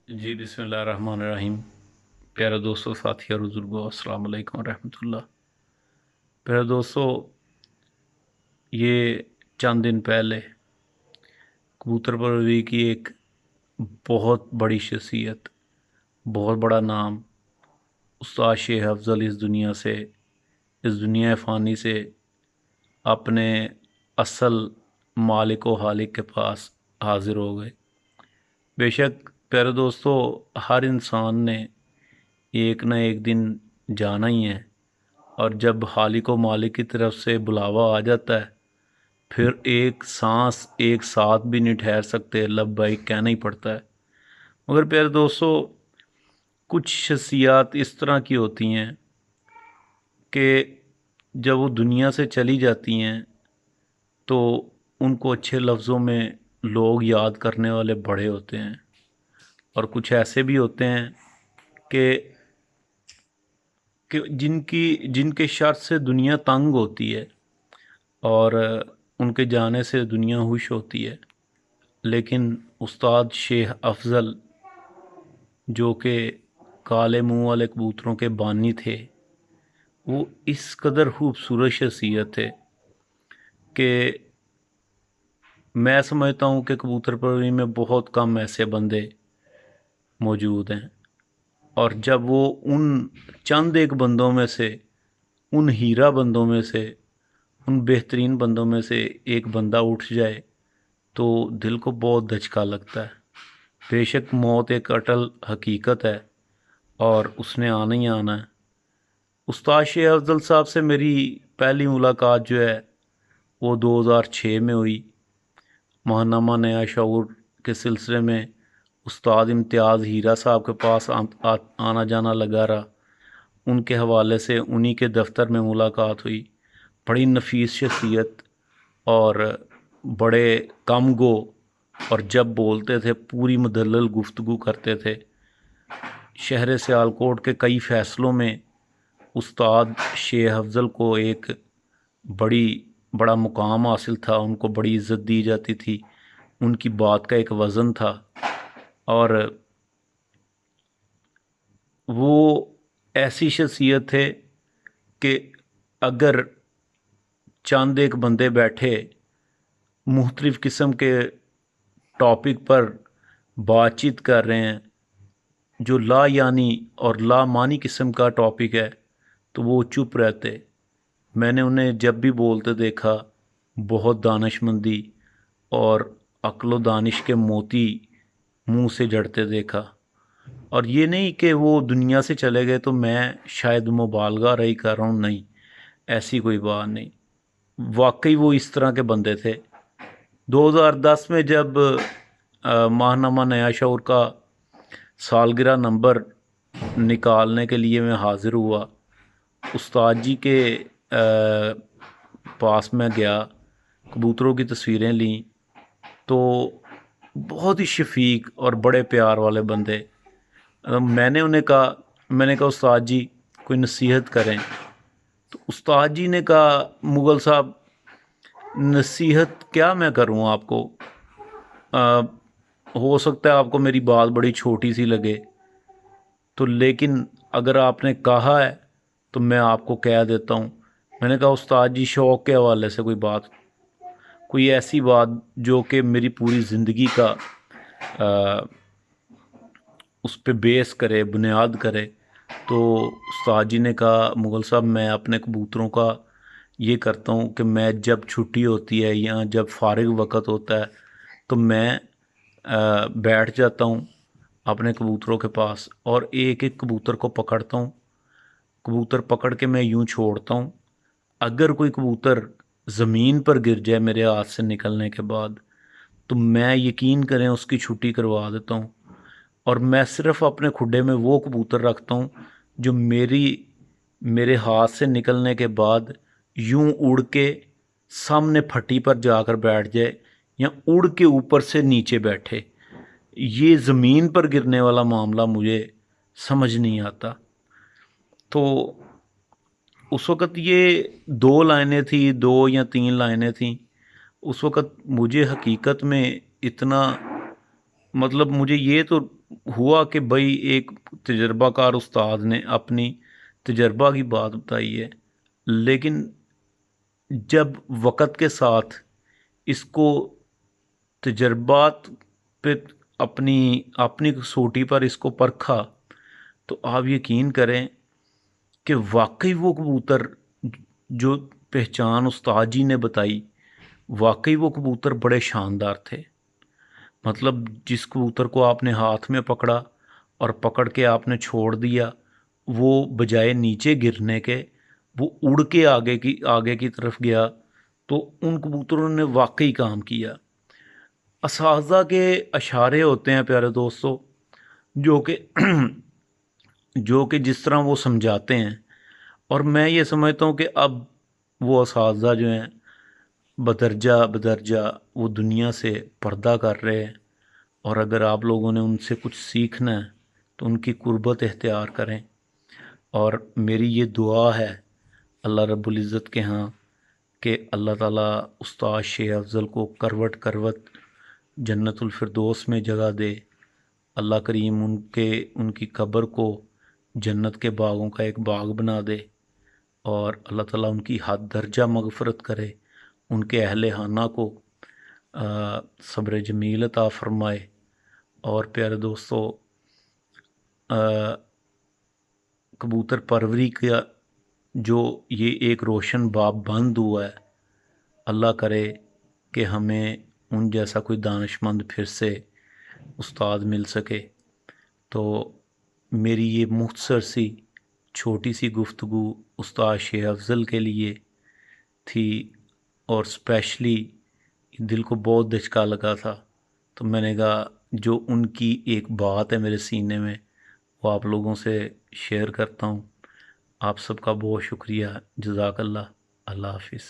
جی बिस्मिल्लाहिर्रहमानिर्रहीम। प्यारे दोस्तों, साथी और बुजुर्गों, अस्सलाम वालेकुम रहमतुल्लाह। प्यारे दोस्तों, ये चंद दिन पहले कबूतर परवरी की एक बहुत बड़ी शख्सियत, बहुत बड़ा नाम, उस्ताद शेख अफजल इस दुनिया फ़ानी से अपने असल मालिक व हालिक के पास हाजिर हो गए। बेशक प्यारे दोस्तों, हर इंसान ने एक न एक दिन जाना ही है, और जब हालिक व मालिक की तरफ से बुलावा आ जाता है, फिर एक सांस एक साथ भी नहीं ठहर सकते, लब्बैक कहना ही पड़ता है। मगर प्यारे दोस्तों, कुछ शख्सियात इस तरह की होती हैं कि जब वो दुनिया से चली जाती हैं तो उनको अच्छे लफ्ज़ों में लोग याद करने वाले बड़े होते हैं, और कुछ ऐसे भी होते हैं कि जिनके शर से दुनिया तंग होती है और उनके जाने से दुनिया खुश होती है। लेकिन उस्ताद शेख अफजल, जो कि काले मुंह वाले कबूतरों के बानी थे, वो इस कदर खूबसूरत शख्सियत थे कि मैं समझता हूँ कि कबूतर परवरी में बहुत कम ऐसे बंदे मौजूद हैं। और जब वो उन चंद एक बंदों में से, उन हीरा बंदों में से, उन बेहतरीन बंदों में से एक बंदा उठ जाए तो दिल को बहुत धचका लगता है। बेशक मौत एक अटल हकीकत है और उसने आना ही आना है। उस्ताद शेख अफजल साहब से मेरी पहली मुलाकात जो है वो 2006 में हुई। महानामा नया शऊर के सिलसिले में उस्ताद इम्तियाज़ हीरा साहब के पास आना जाना लगा रहा। उनके हवाले से उन्हीं के दफ्तर में मुलाकात हुई। बड़ी नफीस शख्सियत और बड़े कम गो, और जब बोलते थे पूरी मुदल्लल गुफ्तगू करते थे। शहर सियालकोट के कई फ़ैसलों में उस्ताद शेख अफजल को एक बड़ा मुकाम हासिल था, उनको बड़ी इज़्ज़त दी जाती थी, उनकी बात का एक वज़न था। और वो ऐसी शख्सियत थे कि अगर चंद एक बंदे बैठे मुख्तलिफ़ किस्म के टॉपिक पर बातचीत कर रहे हैं, जो ला यानी और ला मानी किस्म का टॉपिक है, तो वो चुप रहते। मैंने उन्हें जब भी बोलते देखा, बहुत दानिशमंदी और अक्ल व दानिश के मोती मुंह से जड़ते देखा। और ये नहीं कि वो दुनिया से चले गए तो मैं शायद मुबालगा रही कर रहा हूँ, नहीं, ऐसी कोई बात नहीं। वाकई वो इस तरह के बंदे थे। 2010 में जब माहनामा नया शऊर का सालगिरह नंबर निकालने के लिए मैं हाज़िर हुआ, उस्ताद जी के पास मैं गया, कबूतरों की तस्वीरें लीं, तो बहुत ही शफीक और बड़े प्यार वाले बंदे। मैंने कहा उस्ताद जी कोई नसीहत करें। तो उस्ताद जी ने कहा, मुग़ल साहब, नसीहत क्या मैं करूं आपको? आ, हो सकता है आपको मेरी बात बड़ी छोटी सी लगे, तो लेकिन अगर आपने कहा है तो मैं आपको कह देता हूँ। मैंने कहा उस्ताद जी, शौक़ के हवाले से कोई ऐसी बात जो कि मेरी पूरी ज़िंदगी का आ, उस पे बेस करे, बुनियाद करे। तो उस्ताद जी ने कहा, मुग़ल साहब, मैं अपने कबूतरों का ये करता हूँ कि मैं जब छुट्टी होती है या जब फ़ारिग वक़्त होता है तो मैं बैठ जाता हूँ अपने कबूतरों के पास और एक एक कबूतर को पकड़ता हूँ। कबूतर पकड़ के मैं यूँ छोड़ता हूँ। अगर कोई कबूतर ज़मीन पर गिर जाए मेरे हाथ से निकलने के बाद, तो मैं, यकीन करें, उसकी छुट्टी करवा देता हूँ। और मैं सिर्फ़ अपने खुड्डे में वो कबूतर रखता हूँ जो मेरे हाथ से निकलने के बाद यूं उड़ के सामने फट्टी पर जाकर बैठ जाए या उड़ के ऊपर से नीचे बैठे। ये ज़मीन पर गिरने वाला मामला मुझे समझ नहीं आता। तो उस वक़्त ये 2 लाइनें थी, 2 या 3 लाइनें थीं। उस वक़्त मुझे हकीकत में इतना, मतलब मुझे ये तो ہوا کہ بھائی ایک تجربہ کار استاد نے اپنی تجربہ کی بات بتائی ہے، لیکن جب وقت کے ساتھ اس کو تجربات پہ اپنی اپنی کسوٹی پر اس کو پرکھا، تو آپ یقین کریں کہ واقعی وہ کبوتر جو پہچان استاد جی نے بتائی، واقعی وہ کبوتر بڑے شاندار تھے۔ مطلب جس کبوتر کو آپ نے ہاتھ میں پکڑا اور پکڑ کے آپ نے چھوڑ دیا، وہ بجائے نیچے گرنے کے وہ اڑ کے آگے کی طرف گیا، تو ان کبوتروں نے واقعی کام کیا۔ اساتذہ کے اشارے ہوتے ہیں پیارے دوستو، جو کہ جو کہ جس طرح وہ سمجھاتے ہیں، اور میں یہ سمجھتا ہوں کہ اب وہ اساتذہ جو ہیں بدرجہ بدرجہ وہ دنیا سے پردہ کر رہے ہیں، اور اگر آپ لوگوں نے ان سے کچھ سیکھنا ہے تو ان کی قربت اختیار کریں۔ اور میری یہ دعا ہے اللہ رب العزت کے ہاں کہ اللہ تعالیٰ استاد شیخ افضل کو کروٹ کروٹ جنت الفردوس میں جگہ دے۔ اللہ کریم ان کی قبر کو جنت کے باغوں کا ایک باغ بنا دے، اور اللہ تعالیٰ ان کی حد درجہ مغفرت کرے، ان کے اہل خانہ کو صبر جمیل عطا فرمائے۔ اور پیارے دوستو، کبوتر پروری کا جو یہ ایک روشن باب بند ہوا ہے، اللہ کرے کہ ہمیں ان جیسا کوئی دانش مند پھر سے استاد مل سکے۔ تو میری یہ مختصر سی چھوٹی سی گفتگو استاد شیخ افضل کے لیے تھی، اور اسپیشلی دل کو بہت دھچکا لگا تھا، تو میں نے کہا جو ان کی ایک بات ہے میرے سینے میں، وہ آپ لوگوں سے شیئر کرتا ہوں۔ آپ سب کا بہت شکریہ، جزاک اللہ۔ اللہ حافظ۔